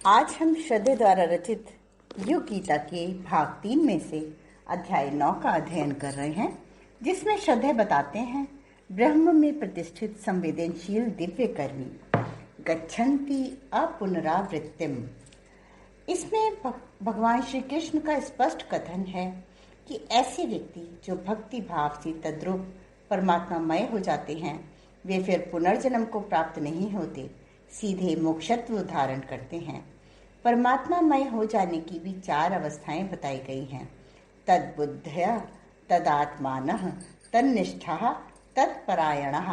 आज हम श्रद्धे द्वारा रचित युग गीता के भाग 3 में से अध्याय 9 का अध्ययन कर रहे हैं, जिसमें श्रद्धे बताते हैं ब्रह्म में प्रतिष्ठित संवेदनशील दिव्य कर्मी गच्छन्ति अपुनरावृत्तिम। इसमें भगवान श्री कृष्ण का स्पष्ट कथन है कि ऐसे व्यक्ति जो भक्ति भाव से तद्रूप परमात्मामय हो जाते हैं, वे फिर पुनर्जन्म को प्राप्त नहीं होते, सीधे मोक्षत्व धारण करते हैं। परमात्मामय हो जाने की भी 4 अवस्थाएं बताई गई हैं। तद्बुद्धया तदात्मानः तन्निष्ठः तत्परायणः।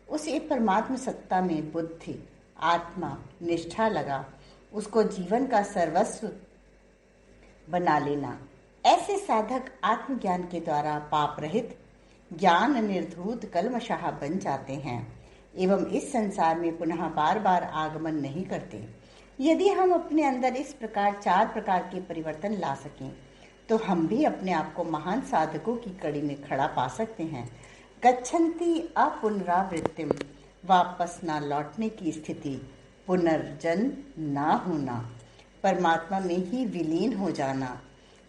उसे परमात्म सत्ता में बुद्धि, आत्मा, निष्ठा लगा उसको जीवन का सर्वस्व बना लेना। ऐसे साधक आत्मज्ञान के द्वारा पाप रहित, ज्ञान निर्धूत कल्मषः बन जाते हैं एवं इस संसार में पुनः बार बार आगमन नहीं करते। यदि हम अपने अंदर इस प्रकार 4 प्रकार के परिवर्तन ला सकें तो हम भी अपने आप को महान साधकों की कड़ी में खड़ा पा सकते हैं। गच्छन्ति अपुनरावृत्तिम, वापस ना लौटने की स्थिति, पुनर्जन्म ना होना, परमात्मा में ही विलीन हो जाना।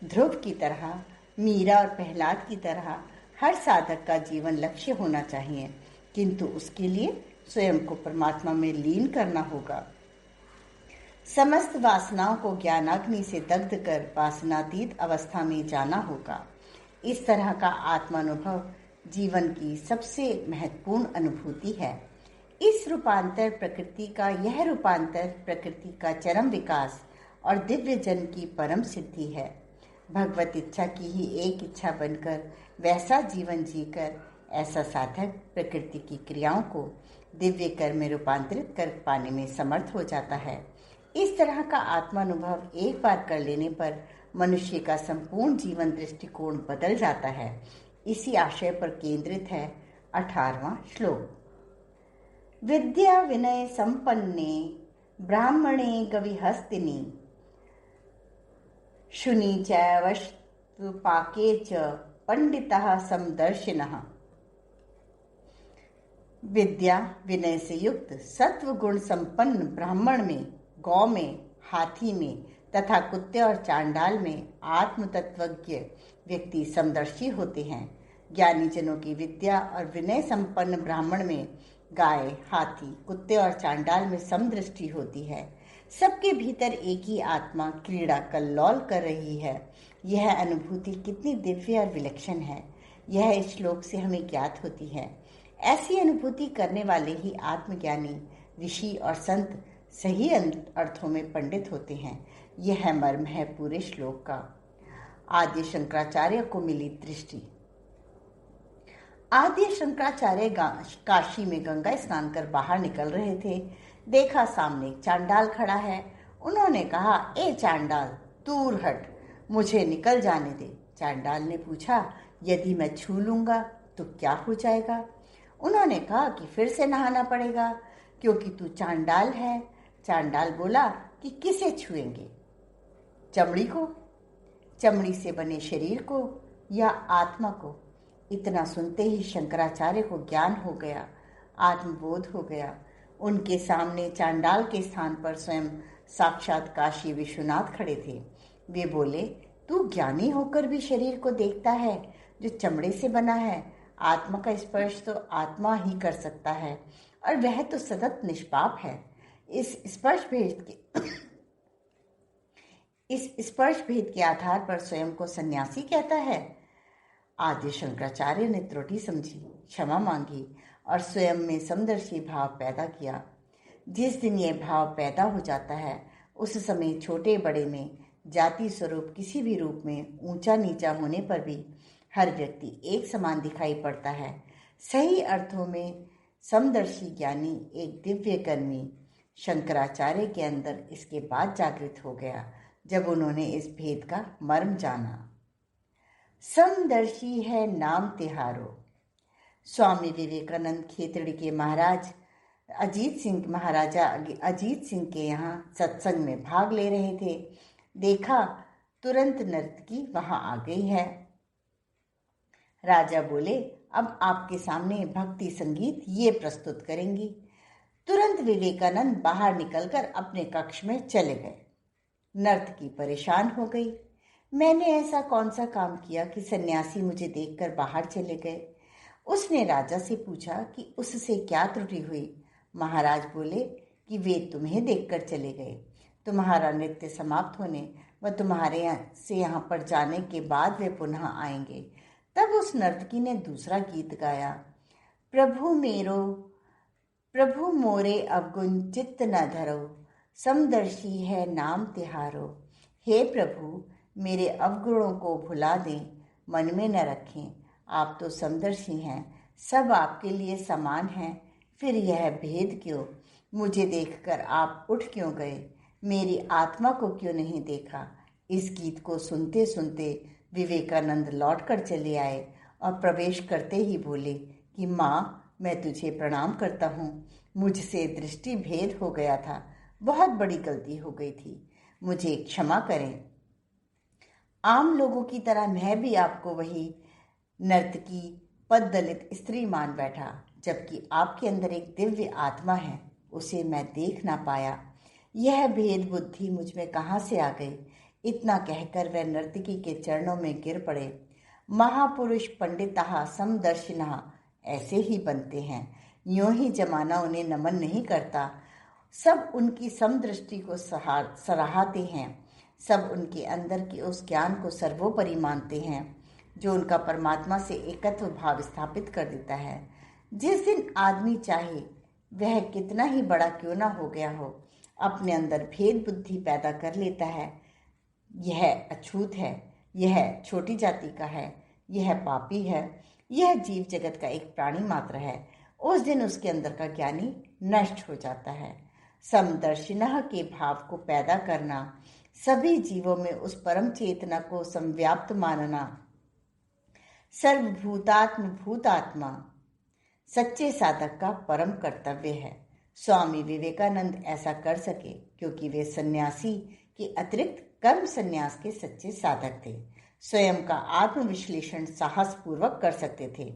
ध्रुव की तरह, मीरा और प्रहलाद की तरह हर साधक का जीवन लक्ष्य होना चाहिए, किंतु उसके लिए स्वयं को परमात्मा में लीन करना होगा। समस्त वासनाओं को ज्ञानाग्नि से दग्ध कर वासनातीत अवस्था में जाना होगा। इस तरह का आत्मानुभव जीवन की सबसे महत्वपूर्ण अनुभूति है। इस रूपांतर प्रकृति का यह रूपांतर प्रकृति का चरम विकास और दिव्य जन की परम सिद्धि है। भगवत इच्छा की ही एक इच्छा बनकर वैसा जीवन जीकर ऐसा साधक प्रकृति की क्रियाओं को दिव्य कर्म में रूपांतरित कर पाने में समर्थ हो जाता है। इस तरह का आत्मानुभव एक बार कर लेने पर मनुष्य का संपूर्ण जीवन दृष्टिकोण बदल जाता है। इसी आशय पर केंद्रित है 18वां श्लोक। विद्या विनय संपन्ने ब्राह्मणे गविहस्तिनि शुनि चैवस्तु पाके च पंडितः समदर्शिनः। विद्या विनय से युक्त सत्व गुण संपन्न ब्राह्मण में, गौ में, हाथी में तथा कुत्ते और चांडाल में आत्म तत्वज्ञ व्यक्ति समदर्शी होते हैं। ज्ञानी जनों की विद्या और विनय संपन्न ब्राह्मण में गाय, हाथी, कुत्ते और चांडाल में समदृष्टि होती है। सबके भीतर एक ही आत्मा क्रीड़ा कल्लोल कर रही है। यह अनुभूति कितनी दिव्य और विलक्षण है, यह इस श्लोक से हमें ज्ञात होती है। ऐसी अनुभूति करने वाले ही आत्मज्ञानी, ऋषि और संत सही अर्थों में पंडित होते हैं। यह मर्म है पूरे श्लोक का। आद्य शंकराचार्य को मिली दृष्टि। आद्य शंकराचार्य काशी में गंगा स्नान कर बाहर निकल रहे थे। देखा सामने एक चांडाल खड़ा है। उन्होंने कहा, ए चांडाल, दूर हट, मुझे निकल जाने दे। चांडाल ने पूछा, यदि मैं छू लूंगा तो क्या हो जाएगा? उन्होंने कहा कि फिर से नहाना पड़ेगा क्योंकि तू चांडाल है। चांडाल बोला कि किसे छुएंगे, चमड़ी को, चमड़ी से बने शरीर को या आत्मा को? इतना सुनते ही शंकराचार्य को ज्ञान हो गया, आत्मबोध हो गया। उनके सामने चांडाल के स्थान पर स्वयं साक्षात काशी विश्वनाथ खड़े थे। वे बोले, तू ज्ञानी होकर भी शरीर को देखता है जो चमड़े से बना है। आत्मा का स्पर्श तो आत्मा ही कर सकता है और वह तो सतत निष्पाप है। इस स्पर्श भेद के आधार पर स्वयं को सन्यासी कहता है। आद्य शंकराचार्य ने त्रुटि समझी, क्षमा मांगी और स्वयं में समदर्शी भाव पैदा किया। जिस दिन यह भाव पैदा हो जाता है, उस समय छोटे बड़े में, जाति स्वरूप किसी भी रूप में ऊंचा नीचा होने पर भी हर व्यक्ति एक समान दिखाई पड़ता है। सही अर्थों में समदर्शी ज्ञानी एक दिव्य कर्मी शंकराचार्य के अंदर इसके बाद जागृत हो गया जब उन्होंने इस भेद का मर्म जाना। समदर्शी है नाम तिहारो। स्वामी विवेकानंद खेतड़ी के महाराजा अजीत सिंह के यहाँ सत्संग में भाग ले रहे थे। देखा तुरंत नर्तकी वहां आ गई है। राजा बोले, अब आपके सामने भक्ति संगीत ये प्रस्तुत करेंगी। तुरंत विवेकानंद बाहर निकलकर अपने कक्ष में चले गए। नर्तकी परेशान हो गई। मैंने ऐसा कौन सा काम किया कि सन्यासी मुझे देखकर बाहर चले गए? उसने राजा से पूछा कि उससे क्या त्रुटि हुई। महाराज बोले कि वे तुम्हें देखकर चले गए। तुम्हारा नृत्य समाप्त होने व तुम्हारे से यहाँ पर जाने के बाद वे पुनः आएंगे। तब उस नर्तकी ने दूसरा गीत गाया। प्रभु मेरो प्रभु मोरे अवगुण चित्त न धरो, समदर्शी है नाम तिहारो। हे प्रभु, मेरे अवगुणों को भुला दें, मन में न रखें। आप तो समदर्शी हैं, सब आपके लिए समान हैं, फिर यह भेद क्यों? मुझे देखकर आप उठ क्यों गए? मेरी आत्मा को क्यों नहीं देखा? इस गीत को सुनते सुनते विवेकानंद लौटकर चले आए और प्रवेश करते ही बोले कि माँ, मैं तुझे प्रणाम करता हूँ। मुझसे दृष्टि भेद हो गया था, बहुत बड़ी गलती हो गई थी, मुझे क्षमा करें। आम लोगों की तरह मैं भी आपको वही नर्तकी पद दलित स्त्री मान बैठा, जबकि आपके अंदर एक दिव्य आत्मा है, उसे मैं देख ना पाया। यह भेद बुद्धि मुझ में कहाँ से आ गई? इतना कहकर वह नर्तकी के चरणों में गिर पड़े। महापुरुष पंडितः समदर्शिनः ऐसे ही बनते हैं, यूं ही जमाना उन्हें नमन नहीं करता। सब उनकी समदृष्टि को सराहते हैं, सब उनके अंदर के उस ज्ञान को सर्वोपरि मानते हैं जो उनका परमात्मा से एकत्व भाव स्थापित कर देता है। जिस दिन आदमी चाहे, वह कितना ही बड़ा क्यों ना हो गया हो, अपने अंदर भेद बुद्धि पैदा कर लेता है। यह अछूत है, यह छोटी जाति का है, यह पापी है, यह जीव जगत का एक प्राणी मात्र है, उस दिन उसके अंदर का ज्ञानी नष्ट हो जाता है। समदर्शिनः के भाव को पैदा करना, सभी जीवों में उस परम चेतना को संव्याप्त मानना, सर्वभूतात्म भूतात्मा सच्चे साधक का परम कर्तव्य है। स्वामी विवेकानंद ऐसा कर सके क्योंकि वे सन्यासी के अतिरिक्त कर्म सन्यास के सच्चे साधक थे। स्वयं का आत्मविश्लेषण साहस पूर्वक कर सकते थे।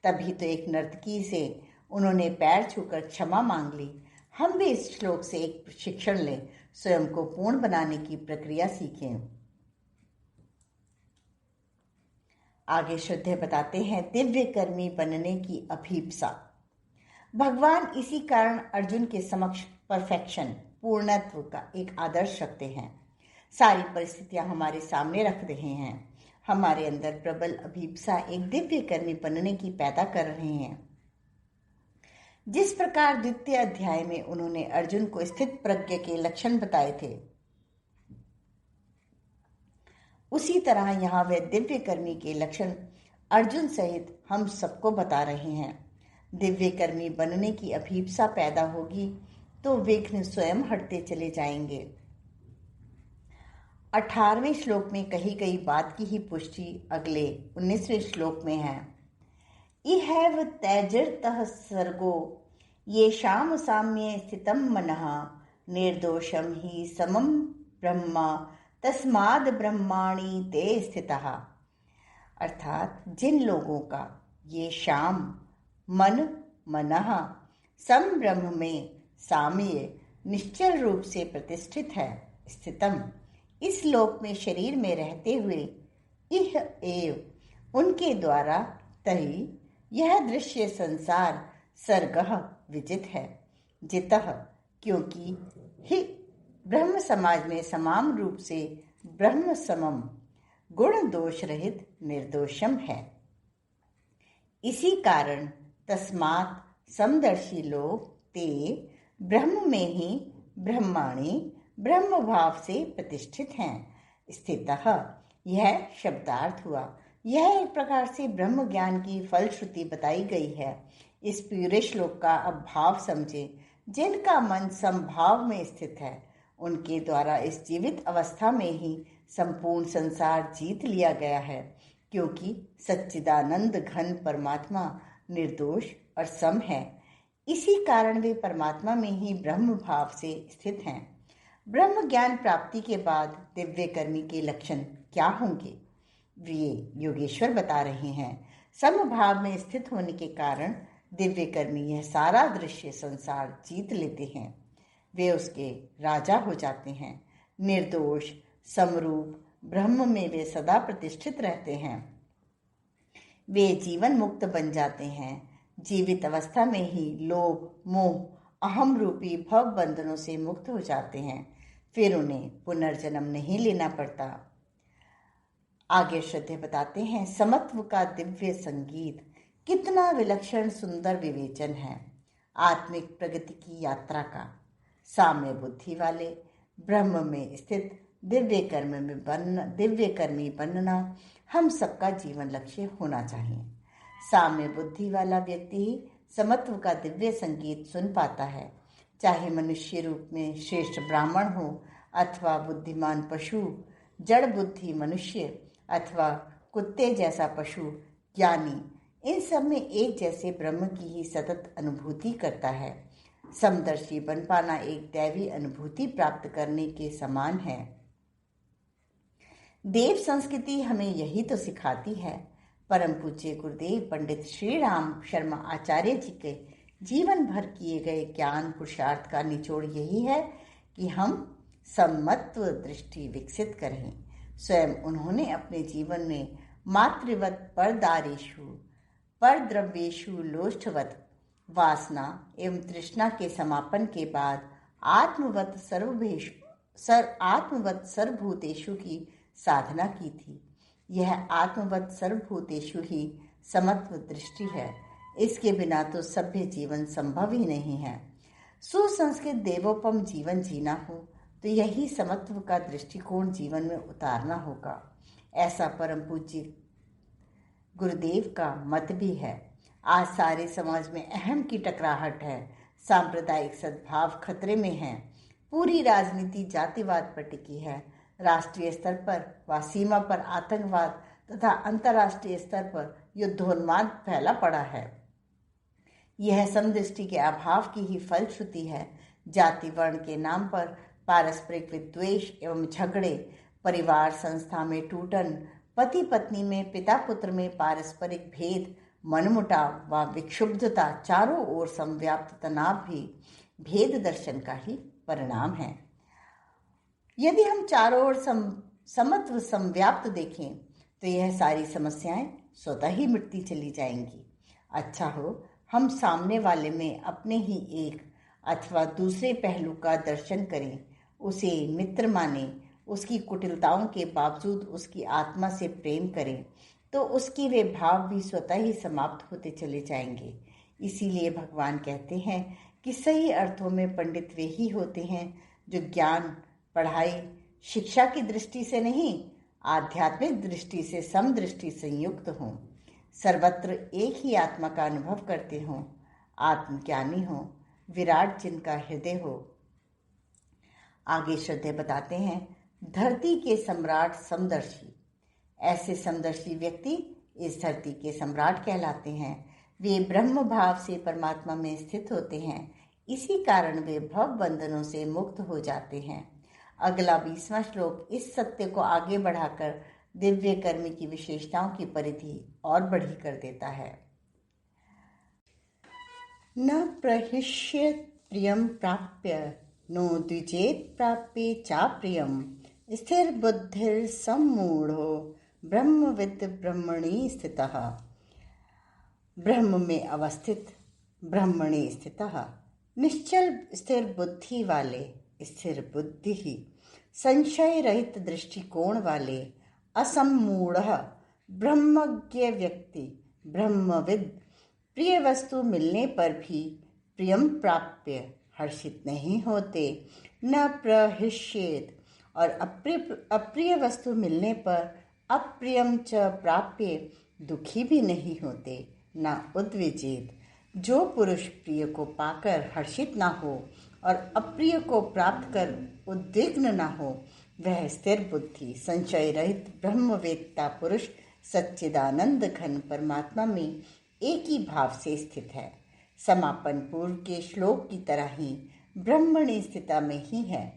तभी तो एक नर्तकी से उन्होंने पैर छूकर क्षमा मांग ली। हम भी इस श्लोक से एक शिक्षण लें, स्वयं को पूर्ण बनाने की प्रक्रिया सीखें। आगे श्रद्धेय बताते हैं, दिव्य कर्मी बनने की अभीप्सा। भगवान इसी कारण अर्जुन के समक्ष परफेक्शन, पूर्णत्व का एक आदर्श रखते हैं। सारी परिस्थितियां हमारे सामने रख रहे हैं। हमारे अंदर प्रबल अभीप्सा एक दिव्य कर्मी बनने की पैदा कर रहे हैं। जिस प्रकार द्वितीय अध्याय में उन्होंने अर्जुन को स्थित प्रज्ञ के लक्षण बताए थे, उसी तरह यहाँ वे दिव्य कर्मी के लक्षण अर्जुन सहित हम सबको बता रहे हैं। दिव्य कर्मी बनने की अभीप्सा पैदा होगी तो विघ्न स्वयं हटते चले जाएंगे। 18वें श्लोक में कही गई बात की ही पुष्टि अगले 19वें श्लोक में है। इहैव त्यजतः सर्गो येषां साम्ये स्थितं मनः, निर्दोषं हि समं ब्रह्म तस्माद् ब्रह्माणि ते स्थितः। अर्थात जिन लोगों का ये शाम मनः सम ब्रह्म में साम्य निश्चल रूप से प्रतिष्ठित है, स्थितम इस लोक में शरीर में रहते हुए, इह एव उनके द्वारा तही यह दृश्य संसार सर्गः विजित है, जितः क्योंकि ही ब्रह्म समाज में समान रूप से ब्रह्म समम गुण दोष रहित निर्दोषम है। इसी कारण तस्मात् समदर्शी लोग ते ब्रह्म में ही ब्रह्माणी ब्रह्म भाव से प्रतिष्ठित हैं। स्थितः यह शब्दार्थ हुआ। यह एक प्रकार से ब्रह्म ज्ञान की फलश्रुति बताई गई है। इस पूरे श्लोक का अब भाव समझे। जिनका मन समभाव में स्थित है, उनके द्वारा इस जीवित अवस्था में ही संपूर्ण संसार जीत लिया गया है, क्योंकि सच्चिदानंद घन परमात्मा निर्दोष और सम है। इसी कारण वे परमात्मा में ही ब्रह्म भाव से स्थित हैं। ब्रह्म ज्ञान प्राप्ति के बाद दिव्य कर्मी के लक्षण क्या होंगे, वे योगेश्वर बता रहे हैं। समभाव में स्थित होने के कारण दिव्य कर्मी यह सारा दृश्य संसार जीत लेते हैं। वे उसके राजा हो जाते हैं। निर्दोष समरूप ब्रह्म में वे सदा प्रतिष्ठित रहते हैं। वे जीवन मुक्त बन जाते हैं। जीवित अवस्था में ही लोभ मोह अहम रूपी भव बंधनों से मुक्त हो जाते हैं। फिर उन्हें पुनर्जन्म नहीं लेना पड़ता। आगे श्रद्धे बताते हैं, समत्व का दिव्य संगीत कितना विलक्षण सुंदर विवेचन है आत्मिक प्रगति की यात्रा का। साम्य बुद्धि वाले ब्रह्म में स्थित दिव्य कर्मी बनना हम सबका जीवन लक्ष्य होना चाहिए। साम्य बुद्धि वाला व्यक्ति ही समत्व का दिव्य संगीत सुन पाता है, चाहे मनुष्य रूप में श्रेष्ठ ब्राह्मण हो अथवा बुद्धिमान पशु, जड़ बुद्धि मनुष्य अथवा कुत्ते जैसा पशु ज्ञानी, इन सब में एक जैसे ब्रह्म की ही सतत अनुभूति करता है। समदर्शी बन पाना एक दैवी अनुभूति प्राप्त करने के समान है। देव संस्कृति हमें यही तो सिखाती है। परम पूज्य गुरुदेव पंडित श्री राम शर्मा आचार्य जी के जीवन भर किए गए ज्ञान पुरुषार्थ का निचोड़ यही है कि हम समत्व दृष्टि विकसित करें। स्वयं उन्होंने अपने जीवन में मातृवत परदारेषु परद्रव्येषु लोष्ठवत वासना एवं तृष्णा के समापन के बाद आत्मवत सर्वभूतेषु की साधना की थी। यह आत्मवत सर्वभूतेषु ही समत्व दृष्टि है। इसके बिना तो सभ्य जीवन संभव ही नहीं है। सुसंस्कृत देवोपम जीवन जीना हो तो यही समत्व का दृष्टिकोण जीवन में उतारना होगा। ऐसा परम पूज्य गुरुदेव का मत भी है। आज सारे समाज में अहम की टकराहट है। सांप्रदायिक सद्भाव खतरे में है। पूरी राजनीति जातिवाद पर टिकी है। राष्ट्रीय स्तर पर व सीमा पर आतंकवाद तथा अंतर्राष्ट्रीय स्तर पर युद्धोन्माद फैला पड़ा है। यह समदृष्टि के अभाव की ही फलश्रुति है। जाति वर्ण के नाम पर पारस्परिक विद्वेष एवं झगड़े, परिवार संस्था में टूटन, पति पत्नी में, पिता पुत्र में पारस्परिक भेद, मनमुटाव व विक्षुब्धता, चारों ओर संव्याप्त तनाव भी भेद दर्शन का ही परिणाम है। यदि हम चारों ओर समत्व संव्याप्त देखें तो यह सारी समस्याएं स्वतः ही मिटती चली जाएंगी। अच्छा हो हम सामने वाले में अपने ही एक अथवा दूसरे पहलू का दर्शन करें, उसे मित्र माने, उसकी कुटिलताओं के बावजूद उसकी आत्मा से प्रेम करें, तो उसकी वे भाव भी स्वतः ही समाप्त होते चले जाएंगे। इसीलिए भगवान कहते हैं कि सही अर्थों में पंडित वे ही होते हैं जो ज्ञान, पढ़ाई, शिक्षा की दृष्टि से नहीं, आध्यात्मिक दृष्टि से समदृष्टि संयुक्त हों, सर्वत्र एक ही आत्मा का अनुभव करते हों, आत्मज्ञानी हों, विराट जिनका हृदय हो। आगे श्रद्धे बताते हैं, धरती के सम्राट समदर्शी। ऐसे समदर्शी व्यक्ति इस धरती के सम्राट कहलाते हैं। वे ब्रह्म भाव से परमात्मा में स्थित होते हैं। इसी कारण वे भव बंधनों से मुक्त हो जाते हैं। अगला 20वां श्लोक इस सत्य को आगे बढ़ाकर दिव्य कर्मी की विशेषताओं की परिधि और बढ़ी कर देता है। न प्रहिष्येत् प्रियं प्राप्य नो द्विजेत् प्राप्य चाप्रियं स्थिर बुद्धिर सम्मूढ़ो ब्रह्मविद् ब्रह्मणि स्थितः। ब्रह्म में अवस्थित, ब्रह्मणि स्थितः, निश्चल स्थिर बुद्धि वाले, स्थिर बुद्धि ही, संशय रहित दृष्टिकोण वाले, असम्मूढ़ ब्रह्मज्ञ व्यक्ति, ब्रह्मविद, प्रिय वस्तु मिलने पर भी प्रियम प्राप्य हर्षित नहीं होते, न प्रहिष्येत, और अप्रिय वस्तु मिलने पर अप्रियम च प्राप्य दुखी भी नहीं होते, न उद्विजेत, जो पुरुष प्रिय को पाकर हर्षित न हो और अप्रिय को प्राप्त कर उद्विग्न न हो, वह स्थिर बुद्धि, संशय रहित ब्रह्मवेत्ता पुरुष सच्चिदानंद घन परमात्मा में एक ही भाव से स्थित है। समापन पूर्व के श्लोक की तरह ही ब्रह्मणि स्थिता में ही है।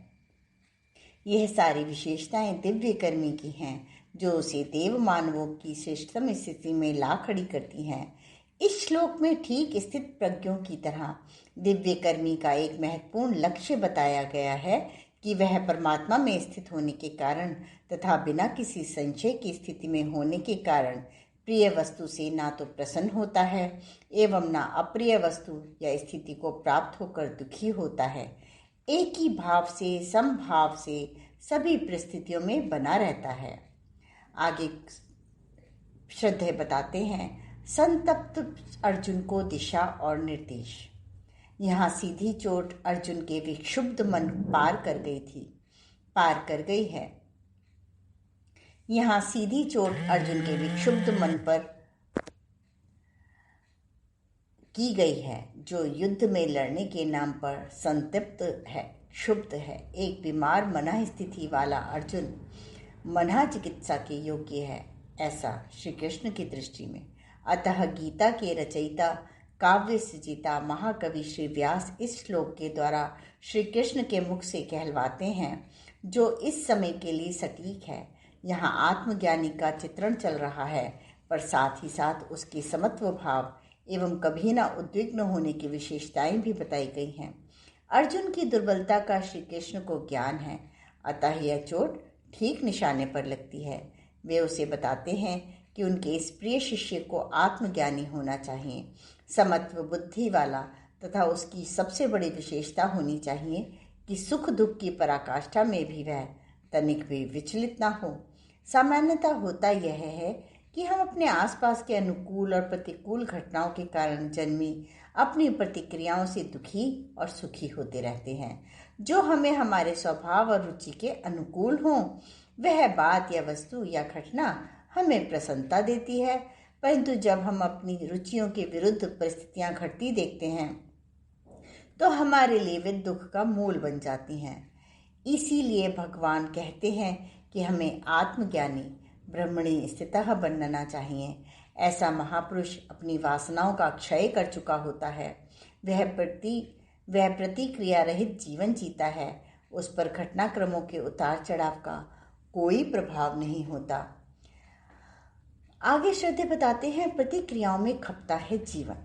यह सारी विशेषताएं दिव्य कर्मी की हैं, जो उसे देव मानवों की श्रेष्ठतम स्थिति में ला खड़ी करती हैं। इस श्लोक में ठीक स्थित प्रज्ञों की तरह दिव्य कर्मी का एक महत्वपूर्ण लक्ष्य बताया गया है कि कि वह परमात्मा में स्थित होने के कारण तथा बिना किसी संशय की स्थिति में होने के कारण प्रिय वस्तु से ना तो प्रसन्न होता है एवं ना अप्रिय वस्तु या स्थिति को प्राप्त होकर दुखी होता है। एक ही भाव से, समभाव से सभी परिस्थितियों में बना रहता है। आगे श्रद्धेय बताते हैं, संतप्त अर्जुन को दिशा और निर्देश। यहाँ सीधी चोट अर्जुन के विक्षुब्ध मन पार कर गई है। यहाँ सीधी चोट अर्जुन के विक्षुब्ध मन पर की गई है, जो युद्ध में लड़ने के नाम पर संतप्त है, क्षुब्ध है। एक बीमार मना स्थिति वाला अर्जुन मना चिकित्सा के योग्य है, ऐसा श्री कृष्ण की दृष्टि में। अतः गीता के रचयिता, काव्य सृजिता महाकवि श्री व्यास इस श्लोक के द्वारा श्री कृष्ण के मुख से कहलवाते हैं, जो इस समय के लिए सटीक है। यहाँ आत्मज्ञानी का चित्रण चल रहा है, पर साथ ही साथ उसके समत्व भाव एवं कभी न उद्विग्न होने की विशेषताएं भी बताई गई हैं। अर्जुन की दुर्बलता का श्री कृष्ण को ज्ञान है, अतः यह चोट ठीक निशाने पर लगती है। वे उसे बताते हैं कि उनके इस प्रिय शिष्य को आत्मज्ञानी होना चाहिए, समत्व बुद्धि वाला, तथा उसकी सबसे बड़ी विशेषता होनी चाहिए कि सुख दुख की पराकाष्ठा में भी वह तनिक भी विचलित ना हो। सामान्यतः होता यह है कि हम अपने आसपास के अनुकूल और प्रतिकूल घटनाओं के कारण जन्मी अपनी प्रतिक्रियाओं से दुखी और सुखी होते रहते हैं। जो हमें हमारे स्वभाव और रुचि के अनुकूल हों, वह बात या वस्तु या घटना हमें प्रसन्नता देती है, परंतु जब हम अपनी रुचियों के विरुद्ध परिस्थितियां घटती देखते हैं तो हमारे लिए वे दुख का मूल बन जाती हैं। इसीलिए भगवान कहते हैं कि हमें आत्मज्ञानी ब्रह्मणी स्थितः बनना चाहिए। ऐसा महापुरुष अपनी वासनाओं का क्षय कर चुका होता है। वह प्रतिक्रिया रहित जीवन जीता है। उस पर घटनाक्रमों के उतार चढ़ाव का कोई प्रभाव नहीं होता। आगे श्रद्धेय बताते हैं, प्रतिक्रियाओं में खपता है जीवन।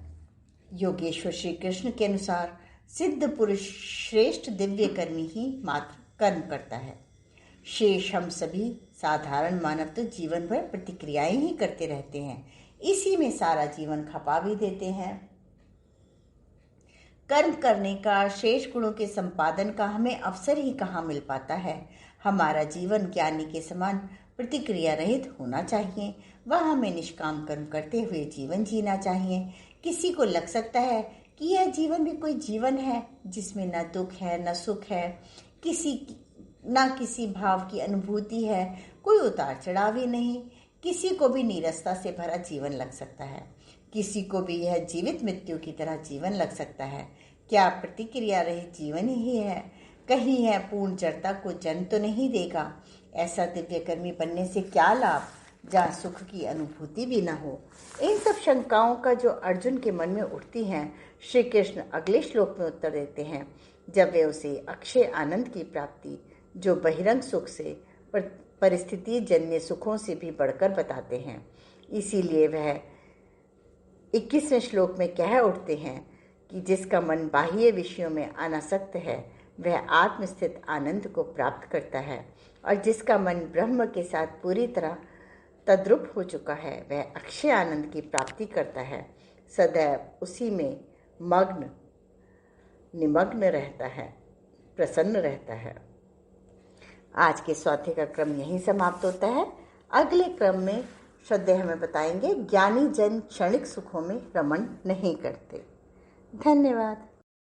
योगेश्वर श्री कृष्ण के अनुसार सिद्ध पुरुष श्रेष्ठ दिव्य कर्मी ही मात्र कर्म करता है। शेष हम सभी साधारण मानव तो जीवन भर प्रतिक्रियाएं ही करते रहते हैं, इसी में सारा जीवन खपा भी देते हैं। कर्म करने का, शेष गुणों के संपादन का हमें अवसर ही कहाँ मिल पाता है। हमारा जीवन ज्ञानी के समान प्रतिक्रिया रहित होना चाहिए। वह हमें निष्काम कर्म करते हुए जीवन जीना चाहिए। किसी को लग सकता है कि यह जीवन भी कोई जीवन है जिसमें न दुख है न सुख है, किसी भाव की अनुभूति है, कोई उतार चढ़ाव ही नहीं। किसी को भी नीरसता से भरा जीवन लग सकता है, किसी को भी यह जीवित मृत्यु की तरह जीवन लग सकता है। क्या प्रतिक्रिया रहित जीवन ही है? कहीं यह पूर्ण जड़ता को जन्म तो नहीं देगा? ऐसा दिव्य कर्मी बनने से क्या लाभ जहाँ सुख की अनुभूति भी न हो? इन सब शंकाओं का जो अर्जुन के मन में उठती हैं, श्री कृष्ण अगले श्लोक में उत्तर देते हैं, जब वे उसे अक्षय आनंद की प्राप्ति, जो बहिरंग सुख से परिस्थिति जन्य सुखों से भी बढ़कर बताते हैं। इसीलिए वह 21वें श्लोक में कह उठते हैं कि जिसका मन बाह्य विषयों में अनासक्त है वह आत्मस्थित आनंद को प्राप्त करता है, और जिसका मन ब्रह्म के साथ पूरी तरह तद्रुप हो चुका है वह अक्षय आनंद की प्राप्ति करता है, सदैव उसी में निमग्न रहता है, प्रसन्न रहता है। आज के स्वाध्याय का क्रम यहीं समाप्त होता है। अगले क्रम में श्रद्धेय हमें बताएंगे, ज्ञानी जन क्षणिक सुखों में रमण नहीं करते। धन्यवाद।